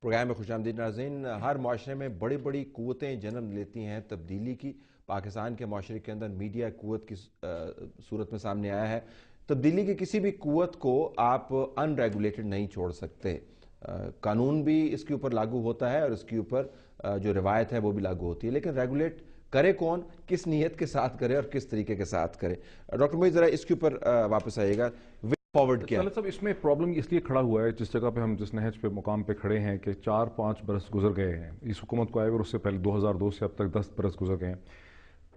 Programme میں خوش آمدید ناظرین. ہر معاشرے میں بڑی بڑی قوتیں جنم لیتی ہیں تبدیلی کی. پاکستان کے معاشرے کے اندر میڈیا قوت کی صورت میں سامنے آیا ہے. تبدیلی کی کسی بھی قوت کو آپ ان ریگولیٹڈ نہیں چھوڑ سکتے. قانون بھی اس کے اوپر لاگو ہوتا ہے اور اس کے اوپر جو روایت ہے وہ بھی لاگو ہوتی ہے, لیکن ریگولیٹ کرے کون, کس نیت کے ساتھ کرے اور کس طریقے کے ساتھ کرے. ڈاکٹر محی ذرا اس کے اوپر واپس آئیے گا. فارورڈ کیا صاحب اس میں پرابلم اس لیے کھڑا ہوا ہے, جس جگہ پہ ہم جس نہج پہ مقام پہ کھڑے ہیں کہ 4-5 برس گزر گئے ہیں اس حکومت کو آئے اور اس سے پہلے 2002 سے اب تک 10 برس گزر گئے ہیں.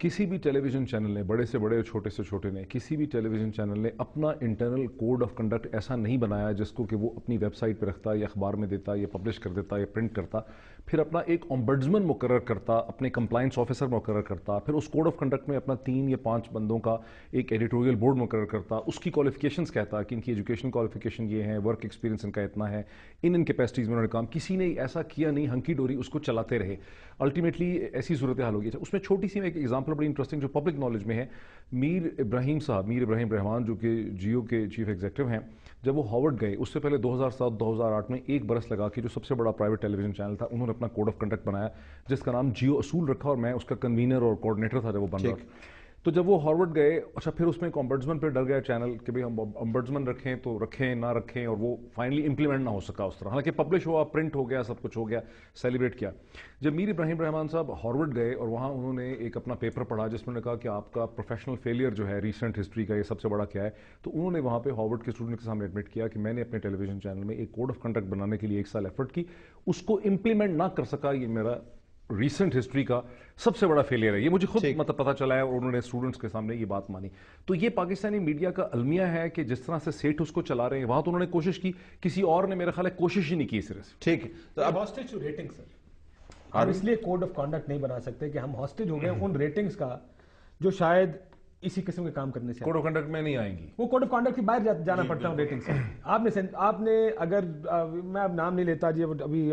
کسی بھی ٹیلی ویژن چینل نے, بڑے سے بڑے اور چھوٹے سے چھوٹے نے, کسی بھی ٹیلی ویژن چینل نے اپنا انٹرنل کوڈ آف کنڈکٹ ایسا نہیں بنایا جس کو کہ وہ اپنی ویب سائٹ پہ رکھتا یا اخبار میں دیتا یا پبلش کر دیتا یا پرنٹ کرتا, پھر اپنا ایک اومبڈسمن مقرر کرتا, اپنے کمپلائنس آفیسر مقرر کرتا, پھر اس کوڈ آف کنڈکٹ میں اپنا 3 یا 5 بندوں کا ایک ایڈیٹوریل بورڈ مقرر کرتا, اس کی کوالیفیکیشنز کہتا کہ ان کی ایجوکیشن کوالیفیکیشن یہ ہیں, ورک ایکسپیرینس ان کا اتنا ہے, ان کیپیسٹیز میں انہوں نے کام. کسی نے ایسا کیا نہیں, ہنکی ڈوری اس کو چلاتے رہے. الٹیمیٹلی ایسی صورتحال ہوگی. اس میں چھوٹی سی ایک ایگزامپل بڑی انٹرسٹنگ جو پبلک نالج میں ہے, میر ابراہیم رحمان جو کہ جیو کے چیف ایگزیکٹو ہیں, جب وہ ہارورڈ گئے اس سے پہلے 2007-2008 میں 1 برس لگا کے جو سب سے بڑا پرائیویٹ ٹیلی ویژن چینل تھا انہوں نے اپنا کوڈ آف کنڈکٹ بنایا جس کا نام جیو اصول رکھا, اور میں اس کا کنوینر اور کوآرڈینیٹر تھا جب وہ بن رہا. تو جب وہ ہارورڈ گئے, اچھا پھر اس میں ایک امبڈسمن پہ ڈر گیا چینل کہ بھئی ہم امبڈسمن رکھیں تو رکھیں نہ رکھیں, اور وہ فائنلی امپلیمنٹ نہ ہو سکا اس طرح. حالانکہ پبلش ہوا, پرنٹ ہو گیا, سب کچھ ہو گیا, سیلیبریٹ کیا. جب میر ابراہیم رحمان صاحب ہارورڈ گئے اور وہاں انہوں نے ایک اپنا پیپر پڑھا جس میں نے کہا کہ آپ کا پروفیشنل فیلئر جو ہے ریسنٹ ہسٹری کا یہ سب سے بڑا کیا ہے, تو انہوں نے وہاں پہ ہارورڈ کے اسٹوڈنٹ کے سامنے ایڈمٹ کیا کہ میں نے اپنے ٹیلی ویژن چینل میں ایک کوڈ آف کنڈکٹ بنانے کے لیے 1 سال ایفرٹ کی, اس کو امپلیمنٹ نہ کر سکا, یہ میرا ریسنٹ ہسٹری کا سب سے بڑا فیلئر ہے. یہ مجھے خود مطلب پتہ چلا ہے اور انہوں نے اسٹوڈنٹس کے سامنے یہ بات مانی. تو یہ پاکستانی میڈیا کا المیہ ہے کہ جس طرح سے سیٹھ اس کو چلا رہے ہیں, وہاں تو انہوں نے کوشش کی, کسی اور نے میرا خیال ہے کوشش ہی نہیں کی سرے سے. ٹھیک ہے, تو اب ہاسٹیج ٹو ریٹنگ سر, ہم اس لیے کوڈ آف کنڈکٹ نہیں بنا سکتے کہ ہم ہاسٹیج ہو گئے ان ریٹنگز کا جو شاید اسی قسم کے کام کرنے سے کوڈ آف کنڈکٹ میں نہیں آئیں گی. وہ کوڈ آف کنڈکٹ کے باہر جانا پڑتا ہے ریٹنگ سے. آپ نے اگر میں اب نام نہیں لیتا جی, ابھی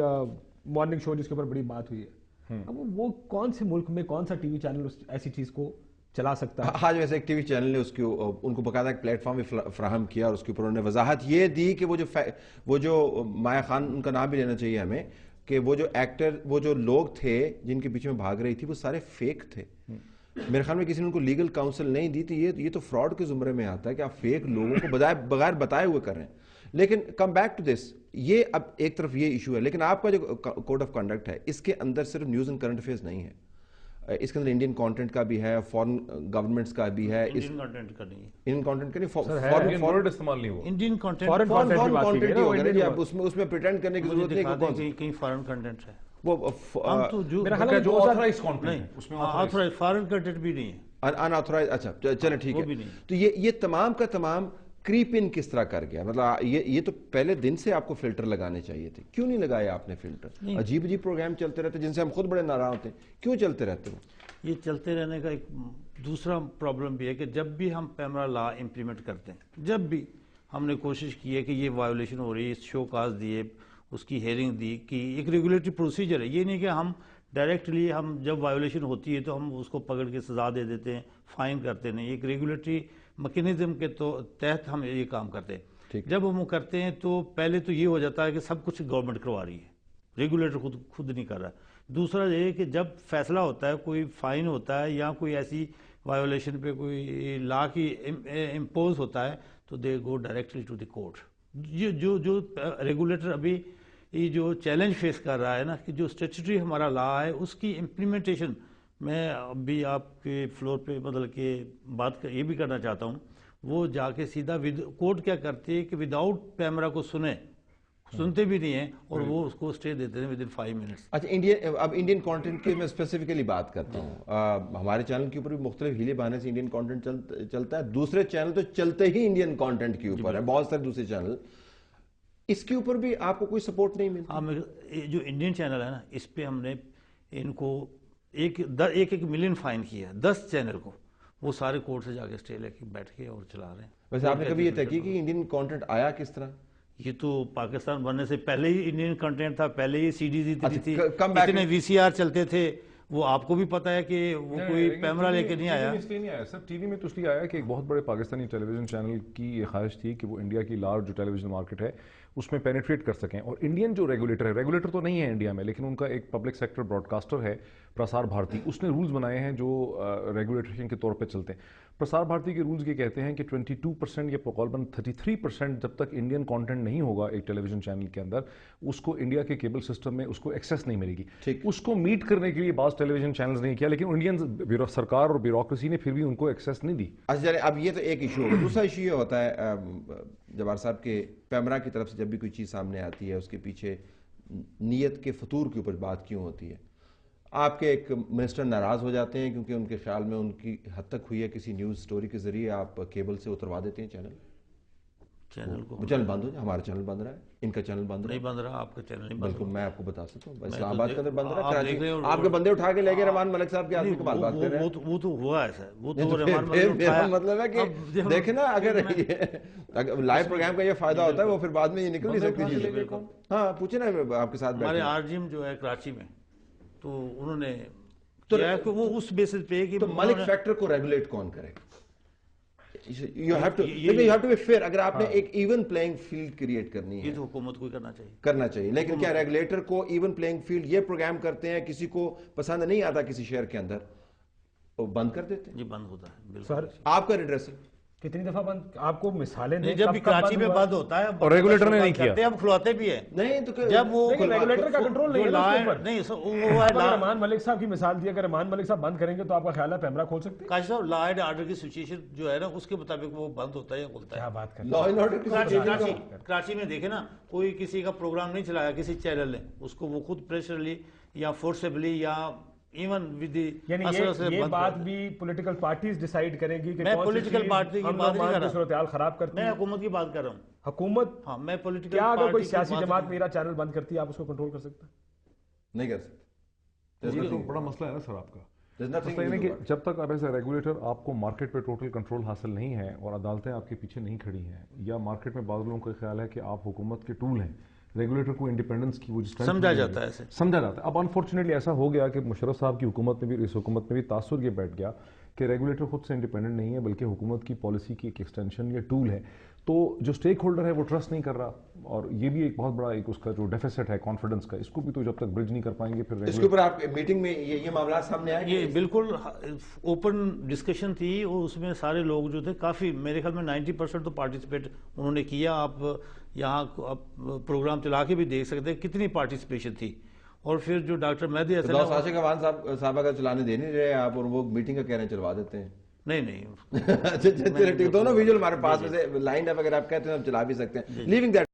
مارننگ شو جس کے اوپر بڑی بات ہوئی ہے, اب وہ کون سے ملک میں کون سا ٹی وی چینل ایسی چیز کو چلا سکتا ہے؟ آج ویسے ایک ٹی وی چینل نے ان کو باقاعدہ ایک پلیٹ فارم بھی فراہم کیا اور اس کے اوپر انہوں نے وضاحت یہ دی کہ وہ جو مایا خان, ان کا نام بھی لینا چاہیے ہمیں, کہ وہ جو ایکٹر, وہ جو لوگ تھے جن کے پیچھے میں بھاگ رہی تھی وہ سارے فیک تھے. میرے خیال میں کسی نے ان کو لیگل کاؤنسل نہیں دی تھی. یہ تو فراڈ کے زمرے میں آتا ہے کہ آپ فیک لوگوں کو بغیر بتائے ہوئے کر رہے ہیں. لیکن کم بیک ٹو دس, یہ اب ایک طرف یہ ایشو ہے, لیکن آپ کا جو کوڈ آف کنڈکٹ ہے اس کے اندر صرف نیوز اینڈ کرنٹ افیئرز نہیں ہے, اس کے اندر انڈین کانٹینٹ کا بھی ہے, فارن گورنمنٹس کا بھی ہے. انڈین کانٹینٹ کا نہیں ہے, انڈین کانٹینٹ کا نہیں, فارورڈ استعمال نہیں ہوا. انڈین کانٹینٹ فارن کانٹینٹ ہی ہوگا نا جی, آپ اس میں پریٹینڈ کرنے کی ضرورت نہیں. کہیں فارن کانٹینٹ ہے, وہ میرا خیال ہے جو آتھرائز کانٹینٹ ہے اس میں آتھرائز فارن کانٹینٹ بھی نہیں ہے, ان آتھرائز. اچھا چلیں ٹھیک ہے. تو یہ تمام کا تمام کریپ ان کس طرح کر گیا؟ مطلب یہ تو پہلے دن سے آپ کو فلٹر لگانے چاہیے تھے, کیوں نہیں لگایا آپ نے فلٹر؟ عجیب پروگرام چلتے رہتے جن سے ہم خود بڑے ناراض ہوتے ہیں, کیوں چلتے رہتے ہیں؟ یہ چلتے رہنے کا ایک دوسرا پرابلم بھی ہے کہ جب بھی ہم پیمرا لا امپلیمنٹ کرتے ہیں, جب بھی ہم نے کوشش کی ہے کہ یہ وائیولیشن ہو رہی ہے, شو کاز دیے, اس کی ہیئرنگ دی, کہ ایک ریگولیٹری پروسیجر ہے. یہ نہیں کہ ہم ڈائریکٹلی ہم جب وائیولیشن ہوتی ہے تو ہم اس کو پکڑ کے سزا دے دیتے ہیں, فائن کرتے نہیں. ایک ریگولیٹری میکینزم کے تحت ہم یہ کام کرتے ہیں. جب ہم کرتے ہیں تو پہلے تو یہ ہو جاتا ہے کہ سب کچھ گورنمنٹ کروا رہی ہے, ریگولیٹر خود نہیں کر رہا. دوسرا یہ کہ جب فیصلہ ہوتا ہے, کوئی فائن ہوتا ہے یا کوئی ایسی وائیولیشن پہ کوئی لا کی امپوز ہوتا ہے, تو they go directly to the court. جو ریگولیٹر ابھی یہ جو چیلنج فیس کر رہا ہے نا, کہ جو اسٹیچوٹری ہمارا لا ہے اس کی امپلیمنٹیشن, میں ابھی آپ کے فلور پہ مطلب کہ بات یہ بھی کرنا چاہتا ہوں, وہ جا کے سیدھا کورٹ کیا کرتی ہے کہ وداؤٹ پیمرا کو سنتے بھی نہیں ہیں, اور وہ اس کو اسٹے دیتے ہیں ودن 5 منٹس. اچھا, اب انڈین کانٹینٹ کی میں اسپیسیفکلی بات کرتا ہوں. ہمارے چینل کے اوپر بھی مختلف ہیلے بہانے سے انڈین کانٹینٹ چلتا ہے, دوسرے چینل تو چلتے ہی انڈین کانٹینٹ کے اوپر ہے, بہت سارے دوسرے چینل. اس کے اوپر بھی آپ کو کوئی سپورٹ نہیں ملتا؟ جو انڈین چینل ہے نا, اس پہ ہم نے ان کو 1 ملین فائن کیا, 10 چینل کو, وہ سارے کورٹ سے جا کے اسٹے لے کے بیٹھ کے اور چلا رہے ہیں. ویسے آپ نے کبھی یہ تحقیق کی انڈین کانٹینٹ آیا کس طرح؟ یہ تو پاکستان بننے سے پہلے ہی انڈین کنٹینٹ تھا, پہلے ہی CDs اتنی تھی, اتنے VCR چلتے تھے, وہ آپ کو بھی پتا ہے کہ وہ کوئی پیمرا لے کے نہیں آیا. اس لیے نہیں آیا سر, ٹی وی میں تو اس لیے آیا کہ ایک بہت بڑے پاکستانی ٹیلی ویژن چینل کی یہ خواہش تھی کہ وہ انڈیا کی لارج جو ٹیلی ویژن مارکیٹ ہے اس میں پینیٹریٹ کر سکیں, اور انڈین جو ریگولیٹر ہے, ریگولیٹر تو نہیں ہے انڈیا میں لیکن ان کا ایک پبلک سیکٹر براڈ کاسٹر ہے پرسار بھارتی, اس نے رولز بنائے ہیں جو ریگولیٹیشن کے طور پہ چلتے ہیں. پرسار بھارتی کے رولز یہ کہتے ہیں کہ 22% یا غالباً 33% جب تک انڈین کانٹینٹ نہیں ہوگا ایک ٹیلی ویژن چینل کے اندر, اس کو انڈیا کے کیبل سسٹم میں اس کو ایکسیس نہیں ملے گی. اس کو میٹ کرنے کے لیے بعض ٹیلی ویژن چینلز نے کیا, لیکن انڈین سرکار اور بیوروکریسی نے پھر بھی ان کو ایکسیس نہیں دی. اچھا اب یہ تو ایک ایشو ہوگا. دوسرا ایشو یہ ہوتا ہے جبار صاحب کے پیمرا کی طرف سے جب بھی کوئی چیز سامنے آتی ہے اس کے پیچھے نیت کے فطور کے اوپر بات کیوں ہوتی ہے. آپ کے ایک منسٹر ناراض ہو جاتے ہیں کیونکہ ان کے خیال میں ان کی حد تک ہوئی ہے کسی نیوز سٹوری کے ذریعے آپ کیبل سے اتروا دیتے ہیں چینل کو بند ہو جائے. ہمارا چینل بند رہا ہے, ان کا چینل بند نہیں بند رہا, آپ کا چینل نہیں بند. بالکل میں آپ کو بتا سکتا ہوں اسلام آباد کے اندر بند رہا ہے, آپ کے بندے اٹھا کے لے گئے رحمان ملک صاحب کے آدمی کے بات کر رہے ہیں. وہ تو ہوا ہے سر, وہ تو رحمان ملک میرا مطلب ہے کہ دیکھیں نا اگر لائیو پروگرام کا یہ فائدہ ہوتا ہے وہ پھر بعد میں یہ نکل نہیں سکتی چیز. ہاں پوچھیں نا آپ کے ساتھ ہمارے RGM جو ہے کراچی میں, تو انہوں نے وہ اس بیسس پہ کہ تو ملک فیکٹر کو ریگولیٹ کون کرے گا. You have to be fair. اگر آپ نے ایک ایون پلینگ فیلڈ کریٹ کرنی ہے یہ تو حکومت کو کرنا چاہیے, لیکن کیا ریگولیٹر کو ایون پلینگ فیلڈ یہ پروگرام کرتے ہیں, کسی کو پسند نہیں آتا کسی شہر کے اندر وہ بند کر دیتے ہیں. یہ بند ہوتا ہے بالکل. سر آپ کا ریڈریسل کتنی دفعہ بند, آپ کو مثالیں دیں جب بھی کراچی میں بند ہوتا ہے اور ریگولیٹر نے نہیں کیا, ہم کھلواتے بھی ہیں. نہیں تو جب وہ ریگولیٹر کا کنٹرول نہیں ہے نہیں رحمان ملک صاحب کی مثال دی, اگر رحمان ملک صاحب بند کریں گے تو آپ کا خیال ہے پیمرا کھول سکتے ہیں؟ کاشف صاحب لا اینڈ آرڈر کی سچویشن جو ہے نا اس کے مطابق وہ بند ہوتا ہے یا کھلتا ہے. کیا بات کریں, لا اینڈ آرڈر کراچی میں دیکھیں نا, کوئی کسی کا پروگرام نہیں چلایا کسی چینل نے, اس کو وہ خود پریشرلی یا فورسبلی یا ایون ود دی, یعنی یہ بات بھی پولیٹیکل پارٹیز ڈیسائیڈ کریں گی کہ میں پولیٹیکل پارٹی کی بات نہیں کر رہا, صورتحال خراب کرتی میں حکومت کی بات کر رہا ہوں. حکومت, ہاں میں پولیٹیکل کیا اگر کوئی سیاسی جماعت میرا چینل بند کرتی ہے آپ اس کو کنٹرول کر سکتے ہیں؟ نہیں کر سکتے. یہ تو بڑا مسئلہ ہے نا سر آپ کا. مسئلہ یہ کہ جب تک آپ ایز اے ریگولیٹر آپ کو مارکیٹ پہ ٹوٹل کنٹرول حاصل نہیں ہے اور عدالتیں آپ کے پیچھے نہیں کھڑی ہیں, یا مارکیٹ میں بعض لوگوں کا خیال ہے کہ آپ حکومت کے ٹول ہیں, ریگولیٹر کو انڈیپینڈنس کی وہ سمجھا جاتا ہے, سمجھا جاتا ہے. اب انفارچونیٹلی ایسا ہو گیا کہ مشرف صاحب کی حکومت میں بھی, اس حکومت میں بھی تاثر یہ بیٹھ گیا کہ ریگولیٹر خود سے انڈیپینڈنٹ نہیں ہے بلکہ حکومت کی پالیسی کی ایک ایکسٹینشن یا ٹول ہے. تو جو اسٹیک ہولڈر ہے وہ ٹرسٹ نہیں کر رہا, اور یہ بھی ایک بہت بڑا ایک اس کا جو ڈیفیسٹ ہے کانفیڈنس کا, اس کو بھی تو جب تک برج نہیں کر پائیں گے پھر اس کے اوپر آپ میٹنگ میں یہ معاملات سامنے آئے. یہ بالکل اوپن ڈسکشن تھی, اور اس میں سارے لوگ جو تھے کافی, میرے خیال میں 90% تو پارٹیسپیٹ انہوں نے کیا. آپ یہاں پروگرام چلا کے بھی دیکھ سکتے ہیں کتنی پارٹیسپیشن تھی. اور پھر جو ڈاکٹر مہدی حسن عاشق افغان صاحب کا چلانے دے نہیں رہے آپ, اور وہ میٹنگ کا کہہ رہے ہیں چلوا دیتے ہیں. نہیں اچھا دونوں ویژول ہمارے پاس میں سے لائن اپ, اگر آپ کہتے ہیں ہم چلا بھی سکتے ہیں. Living that